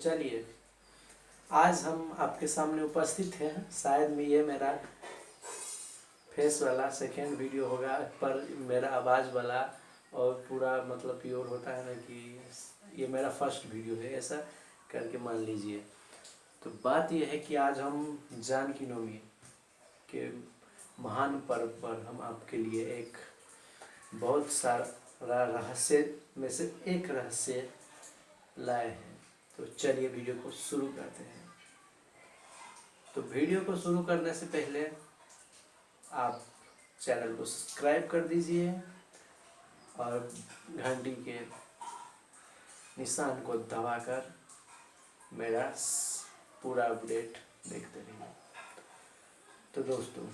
चलिए, आज हम आपके सामने उपस्थित हैं। शायद में ये मेरा फेस वाला सेकेंड वीडियो होगा, पर मेरा आवाज़ वाला और पूरा मतलब प्योर होता है ना कि ये मेरा फर्स्ट वीडियो है, ऐसा करके मान लीजिए। तो बात यह है कि आज हम जानकी नवमी के महान पर्व पर हम आपके लिए एक बहुत सारा रहस्य में से एक रहस्य लाए हैं। तो चलिए वीडियो को शुरू करते हैं। तो वीडियो को शुरू करने से पहले आप चैनल को सब्सक्राइब कर दीजिए और घंटी के निशान को दबाकर मेरा पूरा अपडेट देखते रहिए। तो दोस्तों,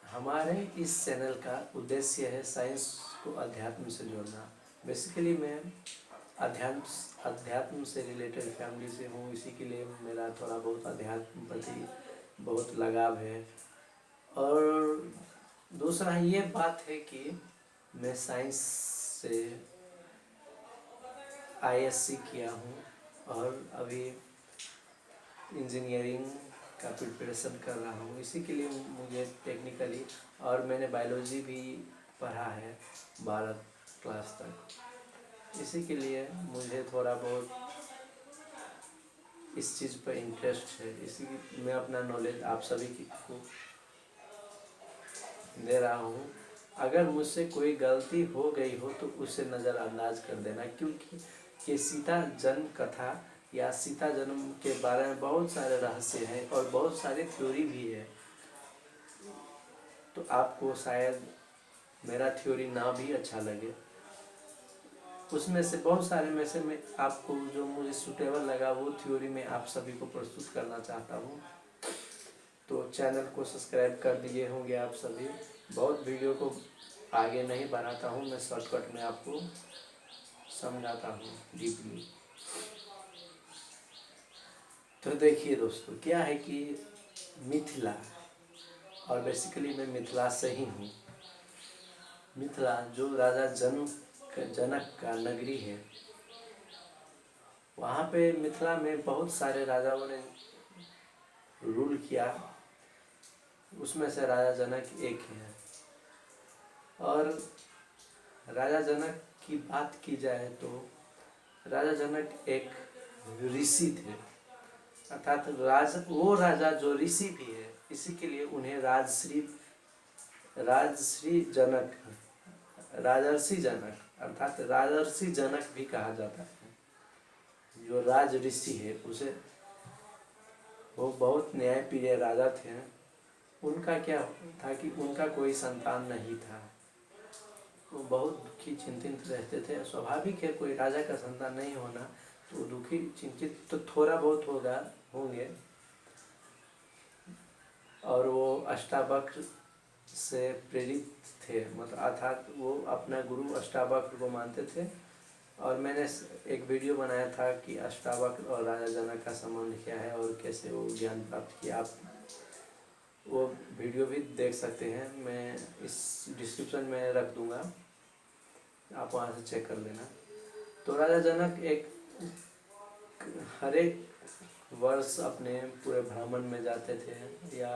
हमारे इस चैनल का उद्देश्य है साइंस को अध्यात्म से जोड़ना। बेसिकली मैं अध्यात्म से रिलेटेड फैमिली से हूँ, इसी के लिए मेरा थोड़ा बहुत अध्यात्म प्रति बहुत लगाव है। और दूसरा ये बात है कि मैं साइंस से आईएससी किया हूँ और अभी इंजीनियरिंग का प्रिपरेशन कर रहा हूँ। इसी के लिए मुझे टेक्निकली, और मैंने बायोलॉजी भी पढ़ा है 12 क्लास तक। इसी के लिए मुझे थोड़ा बहुत इस चीज़ पर इंटरेस्ट है। इसी मैं अपना नॉलेज आप सभी को दे रहा हूँ। अगर मुझसे कोई गलती हो गई हो तो उसे नज़रअंदाज कर देना, क्योंकि ये सीता जन्म कथा या सीता जन्म के बारे में बहुत सारे रहस्य हैं और बहुत सारी थ्योरी भी है। तो आपको शायद मेरा थ्योरी ना भी अच्छा लगे, उसमें से बहुत सारे में से मैं आपको जो मुझे सूटेबल लगा वो थ्योरी में आप सभी को प्रस्तुत करना चाहता हूँ। तो चैनल को सब्सक्राइब कर दिए होंगे आप सभी। बहुत वीडियो को आगे नहीं बढ़ाता हूँ, मैं शॉर्टकट में आपको समझाता हूँ डीपली। तो देखिए दोस्तों, क्या है कि मिथिला, और बेसिकली मैं मिथिला से ही हूँ। मिथिला जो राजा जनक का नगरी है, वहाँ पे मिथिला में बहुत सारे राजाओं ने रूल किया, उसमें से राजा जनक एक है। और राजा जनक की बात की जाए तो राजा जनक एक ऋषि थे, अर्थात वो राजा जो ऋषि भी है, इसी के लिए उन्हें राजश्री जनक, राजर्षि जनक अर्थात राजर्षि जनक भी कहा जाता है। जो राज ऋषि है उसे, वो बहुत न्यायप्रिय राजा थे। उनका क्या था कि उनका कोई संतान नहीं था, वो बहुत दुखी चिंतित रहते थे। स्वाभाविक है, कोई राजा का संतान नहीं होना तो दुखी चिंतित तो थोड़ा बहुत होंगे। और वो अष्टावक्र से प्रेरित थे, मतलब अर्थात वो अपना गुरु अष्टावक्र को मानते थे। और मैंने एक वीडियो बनाया था कि अष्टावक्र और राजा जनक का संबंध क्या है और कैसे वो ज्ञान प्राप्त किया। आप वो वीडियो भी देख सकते हैं, मैं इस डिस्क्रिप्शन में रख दूंगा, आप वहाँ से चेक कर लेना। तो राजा जनक हर एक वर्ष अपने पूरे भ्रमण में जाते थे या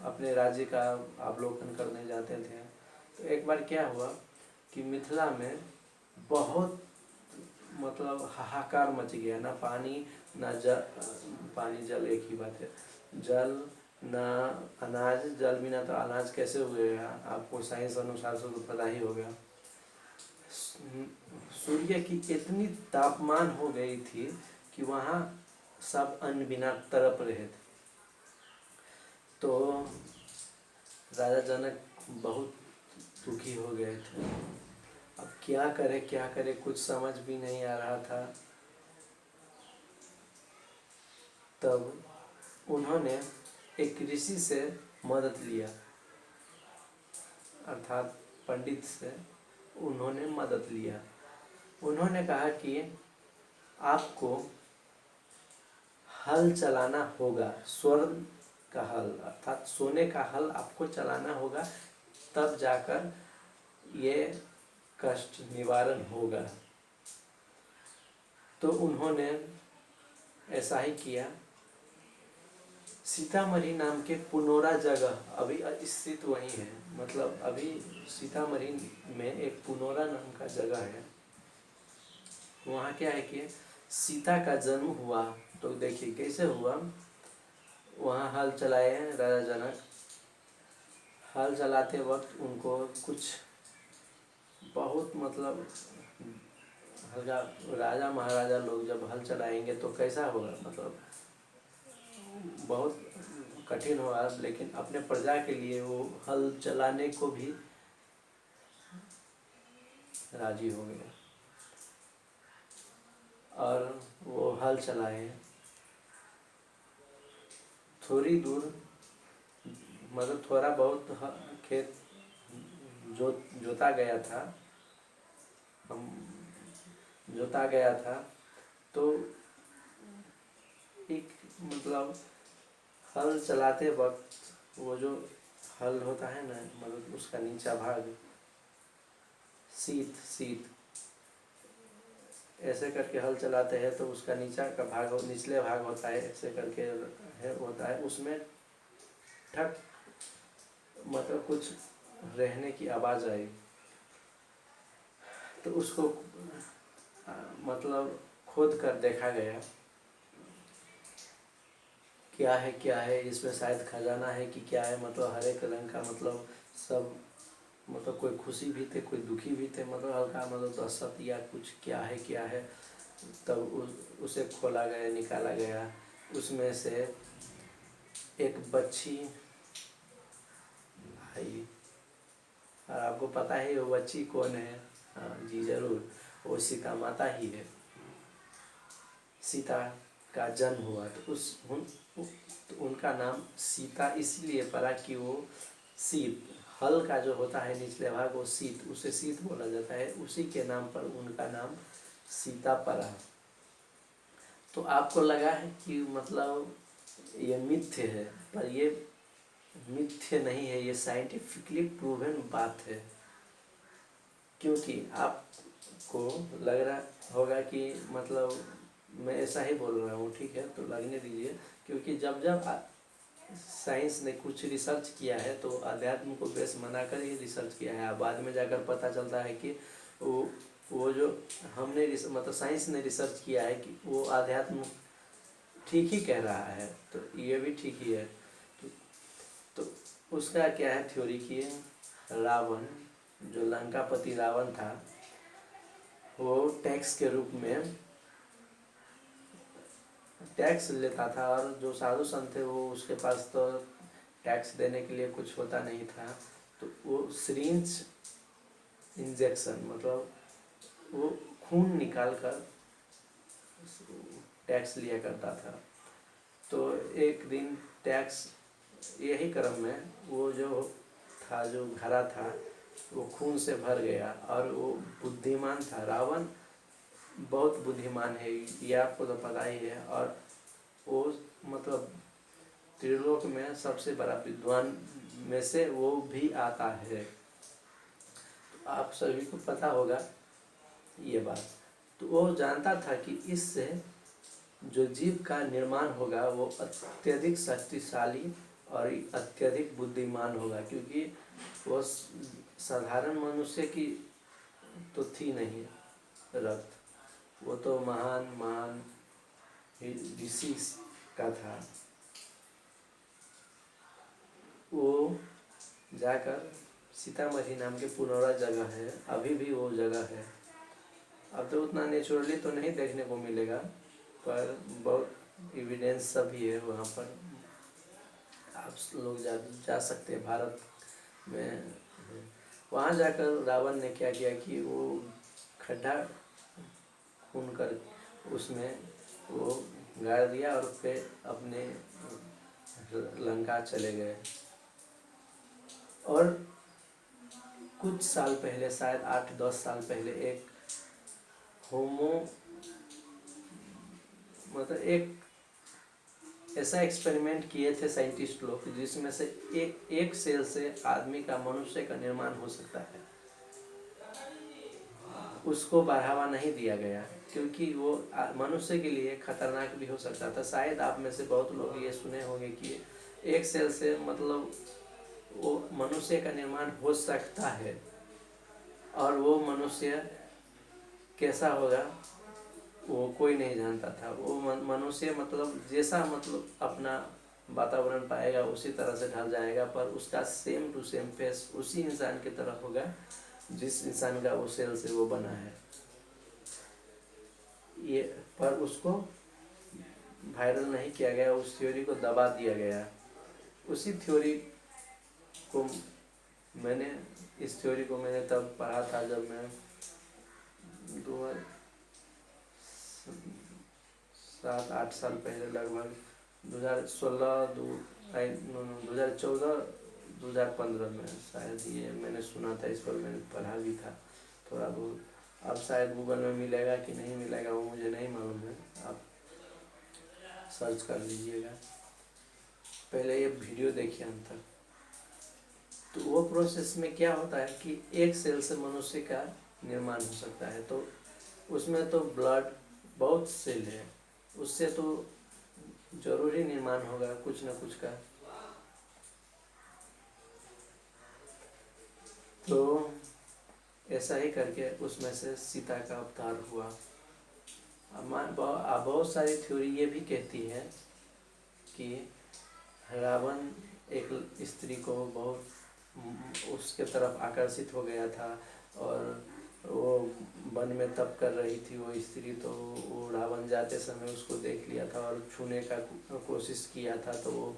अपने राज्य का अवलोकन करने जाते थे। तो एक बार क्या हुआ कि मिथिला में बहुत मतलब हाहाकार मच गया, ना पानी ना जल, पानी जल एक ही बात है, जल ना अनाज, जल बिना तो अनाज कैसे हुएगा, आपको साइंस अनुसार से तो पता ही होगा। सूर्य की इतनी तापमान हो गई थी कि वहाँ सब अन्न बिना तड़प रहे थे। तो राजा जनक बहुत दुखी हो गए थे। अब क्या करे कुछ समझ भी नहीं आ रहा था। तब उन्होंने एक ऋषि से मदद लिया, अर्थात पंडित से उन्होंने मदद लिया। उन्होंने कहा कि आपको हल चलाना होगा, स्वर्ण का हल अर्थात सोने का हल आपको चलाना होगा, तब जाकर ये कष्ट निवारण होगा। तो उन्होंने ऐसा ही किया। सीतामढ़ी नाम के पुनौरा जगह अभी स्थित वही है, मतलब अभी सीतामढ़ी में एक पुनौरा नाम का जगह है। वहाँ क्या है कि सीता का जन्म हुआ, तो देखिए कैसे हुआ। वहाँ हल चलाए हैं राजा जनक। हल चलाते वक्त उनको कुछ बहुत मतलब हल्का, राजा महाराजा लोग जब हल चलाएंगे तो कैसा होगा, मतलब बहुत कठिन होगा, लेकिन अपने प्रजा के लिए वो हल चलाने को भी राजी हो गए और वो हल चलाए। थोड़ी दूर मतलब थोड़ा बहुत खेत जोता गया था, हम जोता गया था। तो एक मतलब हल चलाते वक्त वो जो हल होता है ना, मतलब उसका नीचा भाग सीत ऐसे करके हल चलाते हैं, तो उसका नीचा का भाग निचले भाग होता है, ऐसे करके है होता है, उसमें ठक मतलब कुछ रहने की आवाज़ आई। तो उसको मतलब खोद कर देखा गया, क्या है इसमें, शायद खजाना है कि क्या है, मतलब हर एक रंग का, मतलब सब, मतलब कोई खुशी भी थे कोई दुखी भी थे, मतलब हल्का मतलब दहशत या कुछ क्या है। तब उसे खोला गया, निकाला गया। उसमें से एक बच्ची आई, और आपको पता है वो बच्ची कौन है? हाँ जी ज़रूर, वो सीता माता ही है। सीता का जन्म हुआ तो तो उनका नाम सीता इसलिए पड़ा कि वो शीत, हल का जो होता है निचले भाग वो शीत, उसे शीत बोला जाता है, उसी के नाम पर उनका नाम सीता पड़ा। तो आपको लगा है कि मतलब ये मिथ्य है, पर ये मिथ्य नहीं है, ये साइंटिफिकली प्रूवन बात है। क्योंकि आपको लग रहा होगा कि मतलब मैं ऐसा ही बोल रहा हूँ, ठीक है, तो लगने दीजिए। क्योंकि जब जब साइंस ने कुछ रिसर्च किया है तो अध्यात्म को बेस बनाकर ही रिसर्च किया है, बाद में जाकर पता चलता है कि वो जो हमने मतलब साइंस ने रिसर्च किया है कि वो अध्यात्म ठीक ही कह रहा है, तो ये भी ठीक ही है। तो उसका क्या है थ्योरी कि रावण, जो लंकापति रावण था, वो टैक्स के रूप में टैक्स लेता था, और जो साधु संत थे वो उसके पास तो टैक्स देने के लिए कुछ होता नहीं था, तो वो सिरिंज इंजेक्शन मतलब वो खून निकाल कर टैक्स लिया करता था। तो एक दिन टैक्स यही क्रम में वो जो था, जो घड़ा था, वो खून से भर गया, और वो बुद्धिमान था। रावण बहुत बुद्धिमान है, ये आपको तो पता ही है, और वो मतलब त्रिलोक में सबसे बड़ा विद्वान में से वो भी आता है। तो आप सभी को पता होगा ये बात। तो वो जानता था कि इससे जो जीव का निर्माण होगा वो अत्यधिक शक्तिशाली और अत्यधिक बुद्धिमान होगा, क्योंकि वो साधारण मनुष्य की तो थी नहीं रक्त, वो तो महान महान ऋषि का था। वो जाकर सीतामढ़ी नाम के पुनौरा जगह है, अभी भी वो जगह है। अब तो उतना नेचुरली तो नहीं देखने को मिलेगा, पर बहुत एविडेंस सभी है वहाँ पर, आप लोग जा सकते हैं भारत में। वहाँ जाकर रावण ने क्या किया कि वो खड्डा खून कर उसमें वो गाड़ दिया और फिर अपने लंका चले गए। और कुछ साल पहले, शायद 8-10 साल पहले, एक होमो मतलब एक ऐसा एक्सपेरिमेंट किए थे साइंटिस्ट लोग, जिसमें से एक सेल से आदमी का, मनुष्य का निर्माण हो सकता है। उसको बढ़ावा नहीं दिया गया, क्योंकि वो मनुष्य के लिए खतरनाक भी हो सकता था। शायद आप में से बहुत लोग ये सुने होंगे कि एक सेल से मतलब वो मनुष्य का निर्माण हो सकता है, और वो मनुष्य कैसा होगा वो कोई नहीं जानता था। वो मनुष्य मतलब जैसा मतलब अपना वातावरण पाएगा उसी तरह से ढल जाएगा, पर उसका सेम टू सेम फेस उसी इंसान की तरह होगा जिस इंसान का वो सेल से वो बना है। ये पर उसको वायरल नहीं किया गया, उस थ्योरी को दबा दिया गया। उसी थ्योरी को मैंने इस थ्योरी को मैंने तब पढ़ा था जब मैं 7-8 साल पहले, लगभग 2016 2014 2015 में शायद ये मैंने सुना था। इस पर मैंने पढ़ा भी था थोड़ा बहुत। अब शायद गूगल में मिलेगा कि नहीं मिलेगा वो मुझे नहीं मालूम है, आप सर्च कर लीजिएगा। पहले ये वीडियो देखिए अंत तक। तो वो प्रोसेस में क्या होता है कि एक सेल से मनुष्य का निर्माण हो सकता है, तो उसमें तो ब्लड बहुत सेल है, उससे तो जरूरी निर्माण होगा कुछ न कुछ का। तो ऐसा ही करके उसमें से सीता का अवतार हुआ। बहुत सारी थ्योरी ये भी कहती है कि रावण एक स्त्री को बहुत उसके तरफ आकर्षित हो गया था, और वो वन में तप कर रही थी वो स्त्री, तो वो रावण जाते समय उसको देख लिया था और छूने का कोशिश किया था। तो वो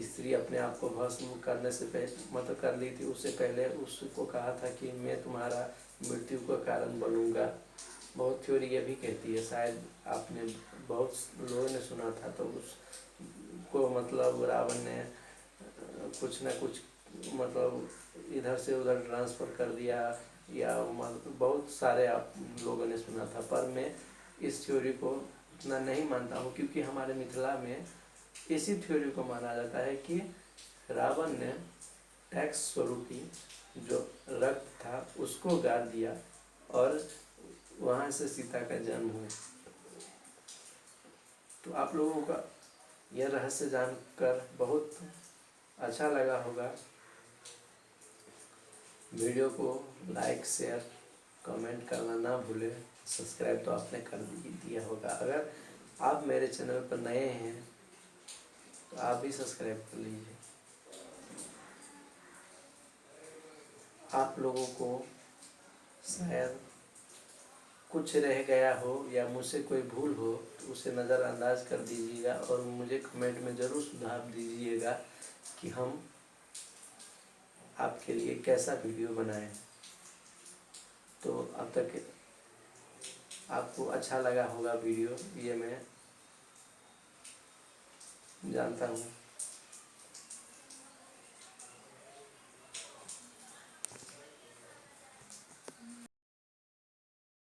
स्त्री अपने आप को भस्म करने से पहले मतलब कर ली थी, उससे पहले उसको कहा था कि मैं तुम्हारा मृत्यु का कारण बनूंगा। बहुत थ्योरी ये भी कहती है, शायद आपने बहुत लोगों ने सुना था। तो उसको मतलब रावण ने कुछ न कुछ मतलब इधर से उधर ट्रांसफ़र कर दिया, या बहुत सारे आप लोगों ने सुना था। पर मैं इस थ्योरी को उतना नहीं मानता हूँ, क्योंकि हमारे मिथिला में इसी थ्योरी को माना जाता है कि रावण ने टैक्स स्वरूपी जो रक्त था उसको गाड़ दिया, और वहाँ से सीता का जन्म हुआ। तो आप लोगों का यह रहस्य जानकर बहुत अच्छा लगा होगा। वीडियो को लाइक शेयर कमेंट करना ना भूलें। सब्सक्राइब तो आपने कर दिया होगा। अगर आप मेरे चैनल पर नए हैं तो आप भी सब्सक्राइब कर लीजिए। आप लोगों को शायद कुछ रह गया हो या मुझसे कोई भूल हो तो उसे नज़रअंदाज कर दीजिएगा, और मुझे कमेंट में ज़रूर सुझाव दीजिएगा कि हम आपके लिए कैसा वीडियो बनाएं। तो अब तक आपको अच्छा लगा होगा वीडियो, ये मैं जानता हूँ।